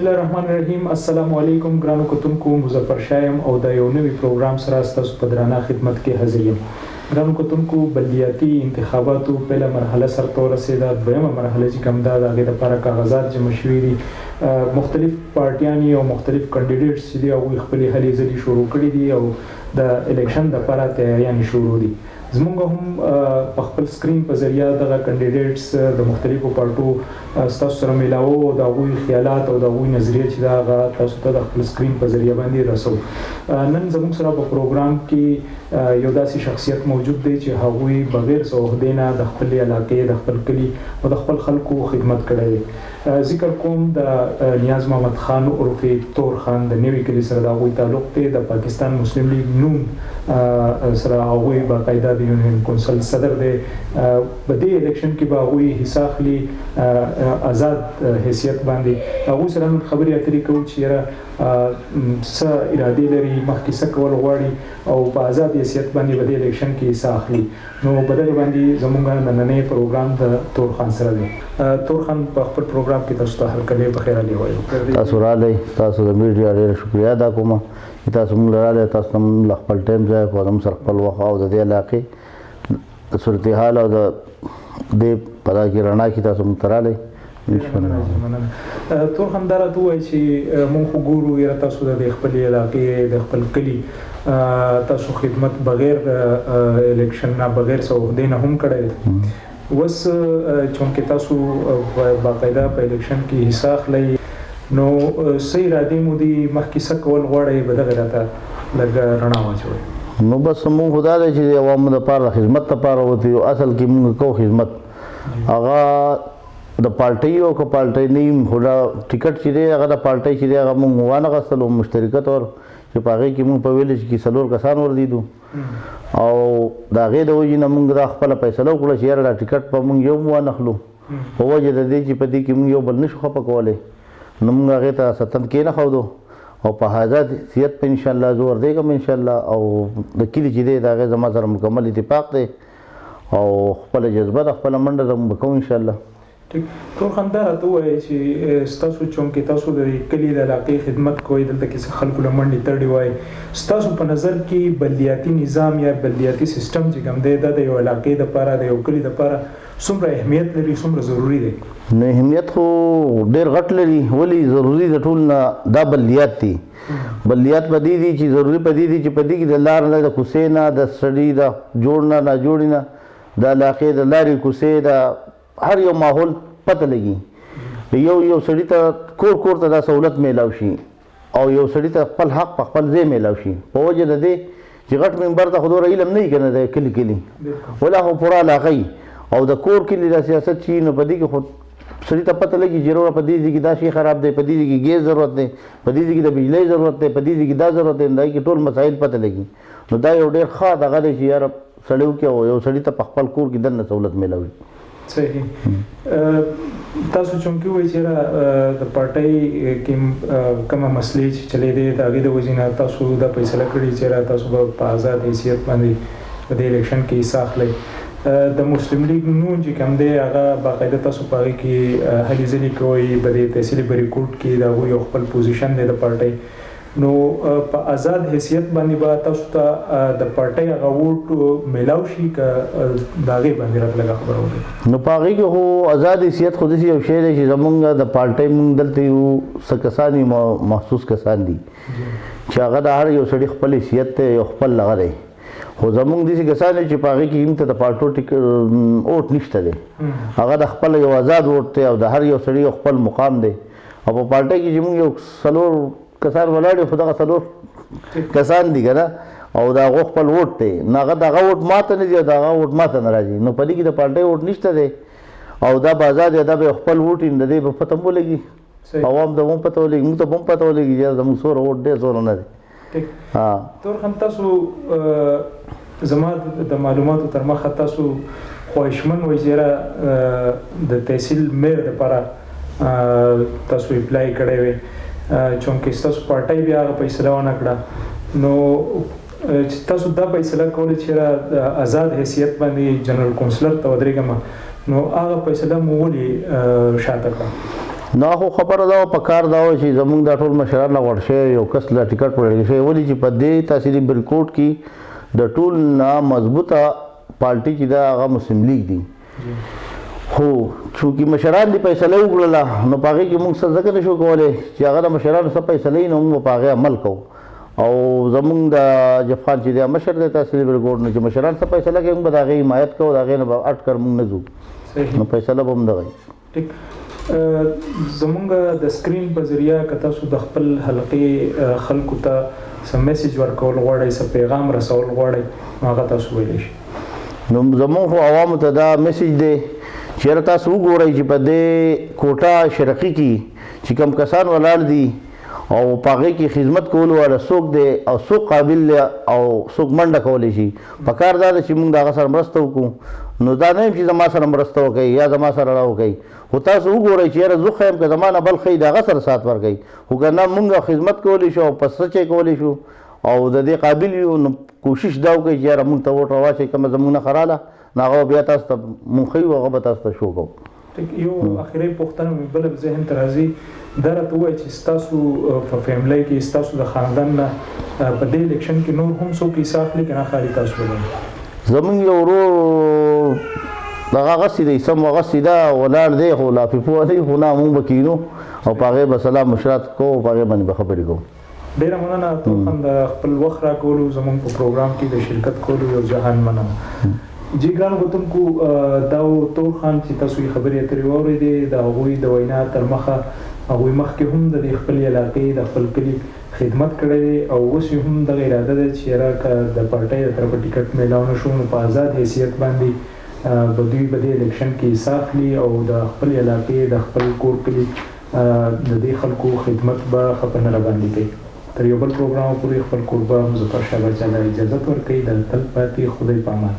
الله الرحمن الرحیم. السلام علیکم ګرانو کتونکو، مظفر شایم او د یو نوي پروګرام سره ستاسو په درانه خدمت کې حاضر یم. ګرانو کتونکو، بلدیاتي انتخاباتو پیله مرحله سرته ورسېده. دویمه مرحله چې کوم ده د هغې دپاره کاغذات جمع شوي دي. مختلف پارټیانې او مختلف کانډیډیټس چې دي هغوی خپلې هلې ځلې شروع کړي دي او د الیکشن دپاره تیاریانې شروع دي. زمونږ هم په خپل سکرین په ذریعه دغه کانډیډیټس د مختلفو پارټو ستاسو سره میلاوو او د هغوی خیالات او د هغوی نظریه چې ده هغه تاسو ته د خپل سکرین په ذریعه باندې رسو. نن زموږ سره په پروګرام کې یو داسې شخصیت موجود دی چې هغوی بغیر څه عهدې نه د خپلې علاقې، د خپل کلي او د خپل خلکو خدمت کړی دی. ذکر کوم د نیاز محمد خان عرف تور خان د نوي کلي سره د هغوی تعلق دی. د پاکستان مسلم لیگ نون سره هغوی باقاعده د یونین کونسل صدر دی. په دې الیکشن کې به هغوی حصه اخلي آزاد حیثیت باندې. هغوی سره نن خبرې اترې کوو چې یاره څه ارادې لري، مخکې څه کول غواړي او په آزاد حیثیت باندې به دې الیکشن کې حصه اخلي. نو په دغه باندې زموږ نننی پروګرام د تور خان سره دی. تور خان په خپل پروګرام کې تاسو ته هرکلی په خیر علي وایو. تاسو راغلی، تاسو د میډیا ډېره شکریه ادا کوم. تاسو موږ راغلی، تاسو هم له خپل ټایم ځای په هم سره خپل وخت او د دې علاقې د صورتحال او د دې په دغه کې رڼا کې تاسو موږ ته راغلی. تور خان دا راته ووایي چې موږ خو ګورو یاره تاسو د خپلې علاقې، د خپل کلي تاسو خدمت بغیر الیکشن نه، بغیر څه عهدې نه هم کړی دی. اوس چونکې تاسو باقاعده په الیکشن کې حصه اخلئ، نو څه ارادې مو دي، مخکې څه کول غواړئ، به دغه راته لږ رڼا واچوئ. نو بس مونږ خو دا دی چې د عوامو دپاره خدمت دپاره وتو. اصل کې مونږ کوو خدمت، هغه د پارټۍ او که پارټۍ نه یم، خو دا ټکټ چې دی هغه د پارټۍ چې دی هغه مونږ وانغستلو مشترکه طور چې په هغې کې مونږ په ویلج کې 4 کسان وردیدو او د هغې د وجې نه مونږ دا خپله فیصله وکړه چې یاره دا ټکټ به مونږ یو هم وانخلو په وجه د دې چې په دې کې مونږ یو بل نشو خفه کولی. نو مونږ هغې ته ستن کېنښودو او په آزاد حیثیت په انشاءالله زه ورځېږم انشاءالله. او د کلي چې دی د هغې زما سره مکمل اتفاق دی او خپله جذبه ده، خپله منډه ده به کوو انشاءالله. تور خان دا راته ووایي چې ستاسو چونکې تاسو د کلي د علاقې خدمت کوئ، دلته کې څه خلکو له منډې تړې وایي، ستاسو په نظر کې بلدیاتي نظام یا بلدیاتي سیستم چې کوم دی دا د یو علاقې دپاره، د یو کلي دپاره څومره اهمیت لري، څومره ضروري دی؟ نو اهمیت خو ډېر غټ لري. ولې ضروري د ټول نه دا بلدیات دي. بلدیات په دې دي چې ضروري په دې دي چې په دې کې د لار نه، د کوڅې نه، د سړي د جوړ نه، ناجوړي نه، د علاقې د لارې کوڅې د هر یو ماحول پته لګي. یو سړي ته کور ته دا سہولت میلاو شي او یو سړي ته خپل حق په خپل ځای میلاو شي په وجه د دې چې غټ منبر ته خو دومره علم نه وي که نه د کلي ولا خو پوره علاقه او د کور کلي دا سیاست چې نو په دې کې خو سړي ته پته لګي چې وروره په دې ځای کې دا شی خراب دی، په دې ځای کې ګیس ضرورت دی، په دې ځای کې د بجلۍ ضرورت دی، په دې ځای کې دا ضرورت دی. دا کې ټول مسایل پته لګي. نو دا یو ډېر ښه دغه دی چې یاره سړی وکړي او یو سړي ته په خپل کور کې دننه سہولت میلاوي. صحیح. تاسو چونکې وایي چې د پارټۍ کې کومه مسلې چې چلېدې د هغې د وجې نه تاسو دا فیصله کړې چې تاسو به په آزاد حیثیت باندې په دې الیکشن کې حصه اخلئ. د مسلم لیگ نون چې کوم دی هغه باقاعده تاسو په هغې کې هلې ځلې کوئ، په دې تحصیلي بریکوټ کې د هغوی یو خپل پوزیشن دی د پارټۍ. نو په آزاد حیثیت باندې به تاسو ته د پارټۍ هغه ووټ میلاو شي که د هغې باندې راته لږه خبره وکړئ؟ نو په هغې کې خو آزاد حیثیت خو داسې یو شی دی چې زمونږ د پارټۍ مونږ دلته یو څه کسان دي، محسوس کسان دي چې هغه د هر یو سړي خپل حیثیت دی، یو خپل هغه دی. خو زمونږ داسې کسان دي چې په هغې کې هم ته د پارټو ووټ نشته دی، هغه د خپل یو آزاد ووټ دی او د هر یو سړي یو خپل مقام دی. او په پارټۍ کې چې مونږ یو 4 کسان ولاړ یو، خو دغه 4 کسان دي که نه، او د هغو خپل ووټ دی. نو هغه د هغه ووټ ماته نه ځي او د هغه ووټ ماته نه راځي. نو په دې کې د پارټۍ ووټ نشته دی او دا به آزاد دی، دا به خپل ووټ وي، د دې به پته هم ولګي، عوام ته هم پته ولګي، موږ ته به هم پته ولګي چې زموږ څومره ووټ دی څومره نه دی. تور خان، تاسو زما د معلوماتو تر مخه تاسو خواهشمن وئ چې د تحصیل میر دپاره تاسو اپلای کړی وی، چونکې ستاسو پارټۍ بیا هغه فیصله ونه کړه. نو چې تاسو دا فیصله کوله چې د آزاد حیثیت باندې جنرال کونسلر ته ودرېږم، نو هغه فیصله مو ولې شاته کړه؟ نو خو خبره دا په کار دا و چې زمونږ دا ټول مشران غوړ شوی یو کس لا ټیکټ ورکړی شوی ولې چې په دې تحصیلي بریکوټ کې د ټول نه مضبوطه پارټي چې دا هغه مسلم لیگ دی خو چونکې مشران دې فیصله وکړله نو په هغې کې موږ څه ځکه نشو کولی چې هغه د مشرانو څه فیصله وي نو موږ په هغې عمل کوو او زمونږ د جف خان چې دی مشر دی تحصیلي بریکوټ نه چې مشران څه فیصله کوي موږ به د هغې حمایت کوو د هغې نه به اټ کر موږ نه ځو نو فیصله به هم دغه ټیک زمونږ د سکرین په ذریعه که تاسو د خپل حلقې خلکو ته څه میسیج ورکول غواړئ څه پیغام رسول غواړئ نو هغه تاسو ویلی شي نو زمونږ خو عوامو ته دا میسیج دی چېرې تاسو وګورئ چې په دې کوټه شرقي کې چې کوم کسان ولاړ دي او په هغې کې خدمت کولو والا څوک دی او څوک قابل دی او څوک منډه کولی شي په کار دا ده چې موږ د هغه سره مرسته وکړو نو دا نه یم چې زما سره مرسته وکړئ یا زما سره راوکړئ خو تاسو وګورئ چې یاره زه ښه یم که زما نه بل ښه د هغه سره سات ورکوئ خو که نه موږ خدمت کولی شو او په څه چې کولی شو او د دې قابل یو نو کوشش دا وکړئ چې یاره موږ ته ووټ راواچئ کومه زموږ نه ښه راله نو هغه بیا تاسو ته موږ ښیو هغه به تاسو ته شو کوو یو اخري پوښتنه مې بله ذهن ته راځي دا راته ووایي چې ستاسو په فیملی کې ستاسو د خاندان نه په دې الیکشن کې نور هم څوک حصه اخلي که نه خالي تاسو ولرئ زمونږ یو ورور دغه هغسې دی سم هغسې ده ولاړ دی خو لا پې پوه دی خو نه مونږ به کینو او په هغې به سلام مشرات کوو په هغې باندې به خبرې کوو ډېره مننه توخن د خپل وخت راکولو زمونږ په پروګرام کې د شرکت کولو یو جهان مننه جی ګرانو کتونکو دا تور خان چې تاسو یې خبرې اترې واورېدې د هغوی د وینا تر مخه هغوی مخکې هم د خپلې علاقې د خپل کلي خدمت کړی دی او اوس یې هم دغه اراده ده چې یاره که د پارټۍ د طرفه ټیکټ میلاو نه شو نو په آزاد حیثیت باندې به دوی په دې الیکشن کې حصه اخلي او د خپلې علاقې د خپل کور کلي د دې خلکو خدمت به ښه په نه راباندې کوي تر یو بل پروګرام پورې خپل کوربه مظفر شاه باچا ته اجازت ورکوي د تل پاتې خدای په امان